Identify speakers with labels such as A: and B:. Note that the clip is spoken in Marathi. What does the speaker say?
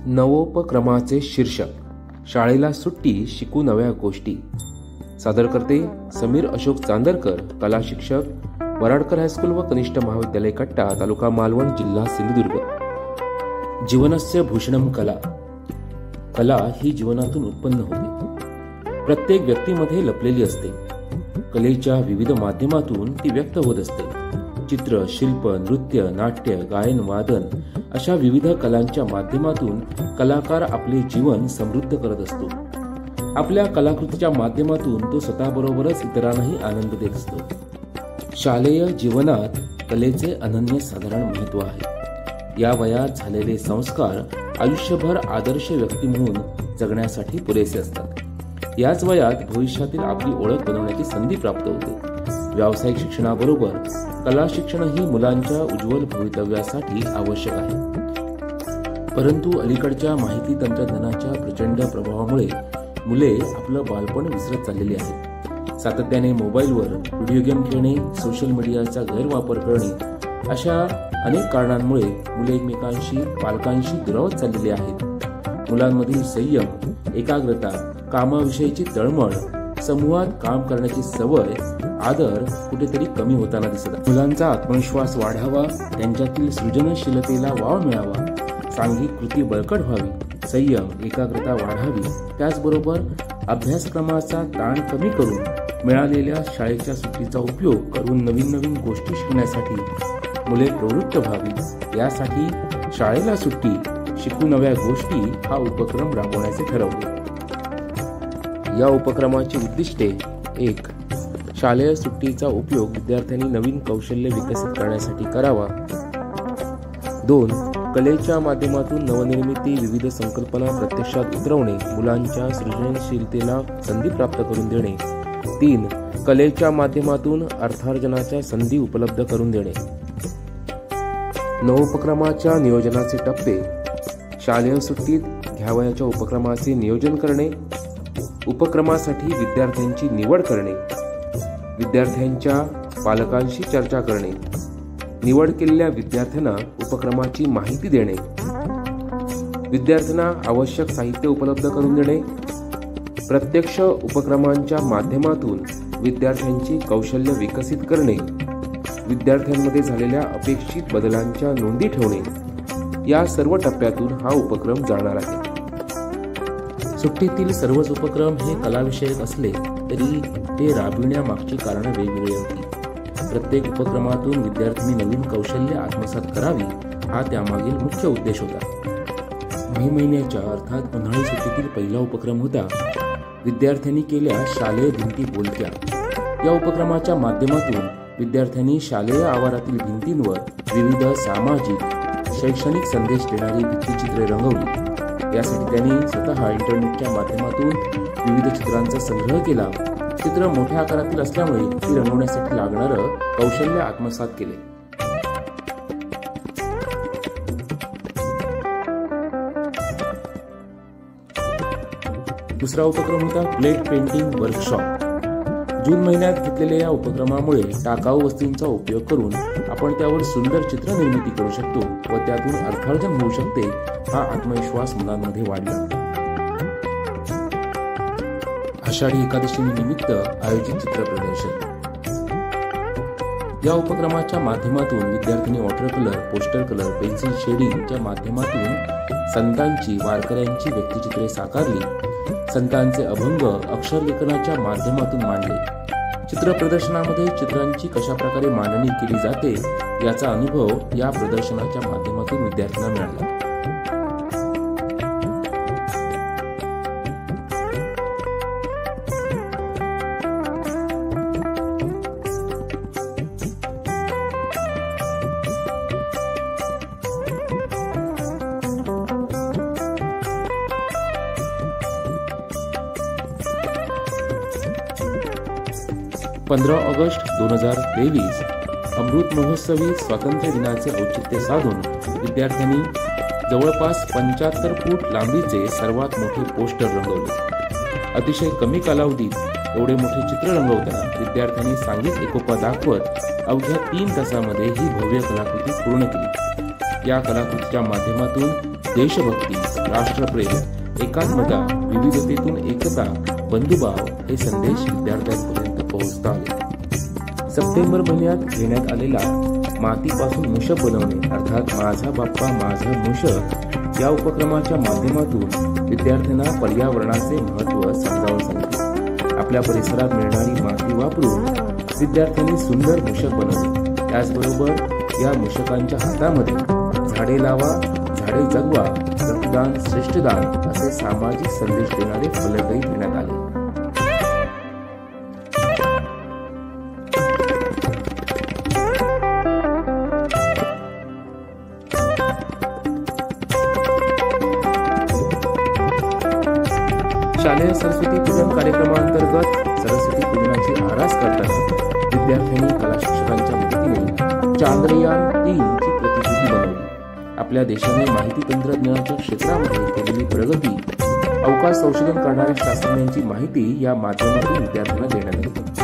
A: नवोपक्रमाचे शीर्षक शाळेला सुट्टी, शिकू नव्या गोष्टी. सादर करते समीर अशोक चांदरकर, कला शिक्षक, वराडकर हायस्कूल व कनिष्ठ महाविद्यालय कट्टा, तालुका मालवण, जिल्हा सिंधुदुर्ग. जीवनस्य भूषणम कला. कला ही जीवनातून उत्पन्न होते, प्रत्येक व्यक्तीमध्ये लपलेली असते. कलेच्या विविध माध्यमातून ती व्यक्त होत असते. चित्र, शिल्प, नृत्य, नाट्य, गायन, वादन अशा विविध कलांच्या माध्यमातून कलाकार आपले जीवन समृद्ध करत असतो. आपल्या कलाकृतीच्या माध्यमातून तो स्वतःबरोबरच इतरांनाही आनंद देत असतो. शालेय जीवनात कलेचे अनन्यसाधारण महत्त्व आहे. या वयात झालेले संस्कार आयुष्यभर आदर्श व्यक्ती म्हणून जगण्यासाठी पुरेसे असतात. याच वयात भविष्यातील आपली ओळख बनवण्याची संधी प्राप्त होते. व्यावसायिक शिक्षणाबरोबर कला शिक्षणही मुलांच्या उज्ज्वल भवितव्यासाठी आवश्यक आहे. परंतु अलीकडच्या माहिती तंत्रज्ञानाच्या प्रचंड प्रभावामुळे मुले आपलं बालपण विसरत चाललेली आहेत. सातत्याने मोबाईलवर व्हिडिओ गेम खेळणे, सोशल मीडियाचा गैरवापर करणे अशा अनेक कारणांमुळे मुले एकमेकांशी, पालकांशी दुरावत चाललेली आहेत. मुलांमधील संयम, एकाग्रता, कामाविषयीची तळमळ, समूहात काम करण्याची सवय, आदर कुठेतरी कमी होताना दिसत आहे. मुलांचा आत्मविश्वास वाढावा, त्यांच्यातील सृजनशीलतेला वाव मिळावा, सांघिक कृती बळकट व्हावी, संयम, एकाग्रता वाढावी, त्याचबरोबर अभ्यासक्रमाचा ताण कमी करून मिळालेल्या शाळेच्या सुट्टीचा उपयोग करून नवीन नवीन गोष्टी शिकण्यासाठी मुले प्रवृत्त व्हावी. यासाठी शाळेला सुट्टी, शिकू नव्या गोष्टी हा उपक्रम राबवण्याचे ठरवले. या उपक्रमाची उद्दिष्टे: 1. शालेय सुट्टीचा उपयोग विद्यार्थ्यांनी नवीन कौशल्य विकसित करण्यासाठी करावा. 2. कलेच्या माध्यमातून नवनिर्मिती, विविध संकल्पना प्रत्यक्षात उतरवणे, मुलांच्या सृजनशीलतेला संधी प्राप्त करून देणे. 3. कलेच्या माध्यमातून अर्थार्जनाच्या संधी उपलब्ध करून देणे. नवोपक्रमाच्या नियोजनाचे टप्पे: शालेय सुट्टीत घ्यावयाच्या उपक्रमाचे नियोजन करणे, उपक्रमासाठी विद्यार्थ्यांची निवड करणे, विद्यार्थ्यांच्या पालकांशी चर्चा करणे, निवड केलेल्या विद्यार्थ्यांना उपक्रमाची माहिती देणे, विद्यार्थ्यांना आवश्यक साहित्य उपलब्ध करून देणे, प्रत्यक्ष उपक्रमांच्या माध्यमातून विद्यार्थ्यांची कौशल्य विकसित करणे, विद्यार्थ्यांमध्ये झालेल्या अपेक्षित बदलांच्या नोंदी ठेवणे. या सर्व टप्प्यातून हा उपक्रम जाणार आहे. सुट्टीतील सर्वच उपक्रम हे कलाविषयक असले तरी ते राबविण्यामागची कारणं वेगवेगळी होती. प्रत्येक उपक्रमातून विद्यार्थ्यांनी नवीन कौशल्य आत्मसात करावी हा त्यामागील मुख्य उद्देश होता. मे महिन्याच्या अर्थात उन्हाळी सुट्टीतील पहिला उपक्रम होता विद्यार्थ्यांनी केल्या शालेय भिंती बोलक्या. या उपक्रमाच्या माध्यमातून विद्यार्थ्यांनी शालेय आवारातील भिंतींवर विविध सामाजिक, शैक्षणिक संदेश देणारी भित्तिचित्रे रंगवली. यासाठी त्यांनी स्वतः इंटरनेटच्या माध्यमातून विविध चित्रांचा संग्रह केला. चित्र मोठ्या आकारातील असल्यामुळे ती रंगवण्यासाठी लागणारं कौशल्य आत्मसात केले. दुसरा उपक्रम होता प्लेट पेंटिंग वर्कशॉप. जून महिन्यात घेतलेल्या या उपक्रमामुळे टाकाऊ वस्तूंचा उपयोग करून आपण त्यावर सुंदर चित्र निर्मिती करू शकतो व त्यातून अर्थार्जन होऊ शकते हा आत्मविश्वास मुलांमध्ये वाढला. आषाढी एकादशी निमित्त आयोजित चित्र प्रदर्शन. या उपक्रमाच्या माध्यमातून विद्यार्थ्यांनी water colour, poster colour, pencil शेडिंगच्या माध्यमातून संतांची, वारकऱ्यांची व्यक्तिचित्रे साकारली. संतांचे अभंग अक्षरलेखनाच्या माध्यमातून मांडले. चित्र प्रदर्शनामध्ये चित्रांची कशा प्रकारे मांडणी केली जाते याचा अनुभव या प्रदर्शनाच्या माध्यमातून विद्यार्थ्यांना मिळाला. पंधरा ऑगस्ट 2023 अमृत महोत्सवी स्वातंत्र्य दिनाचे औचित्य साधून विद्यार्थ्यांनी जवळपास 75 फूट लांबीचे सर्वात मोठे पोस्टर रंगवले. अतिशय कमी कालावधीत एवढे मोठे चित्र रंगवताना विद्यार्थ्यांनी सांघिक एकोपा दाखवत अवघ्या 3 तासामध्ये ही भव्य कलाकृती पूर्ण केली. या कलाकृतीच्या माध्यमातून देशभक्ती, राष्ट्रप्रेम, एकात्मता, विविधतेतून एकता, बंधुभाव हे संदेश विद्यार्थ्यांपर्यंत पोहोचता आले। सप्टेंबर महिन्यात घेण्यात आलेला मातीपासून मूषक बनवणे अर्थात माझा बाप्पा माझा मूषक या उपक्रमाच्या माध्यमातून विद्यार्थ्यांना पर्यावरणाचे महत्त्व समजावून सांगितले। आपल्या परिसरात मिळणारी माती वापरून विद्यार्थ्यांनी सुंदर मूषक बनवले। त्याचबरोबर या मूषकांच्या हातामध्ये झाडे लावा, झाडे जगवा, रक्तदान श्रेष्ठदान असे सामाजिक संदेश देणारे फलकही देण्यात आले। शालेय सरस्वती पूजन कार्यक्रमांतर्गत सरस्वती पूजनाची आरास करताना विद्यार्थ्यांनी कला शिक्षकांच्या मदतीने चांद्रयान 3 ची प्रतिकृती बनवली। आपल्या देशाने माहिती तंत्रज्ञानाच्या क्षेत्रामध्ये केलेली प्रगती, अवकाश संशोधन करणाऱ्या शास्त्रज्ञांची माहिती या माध्यमातून विद्यार्थ्यांना देण्यात आली।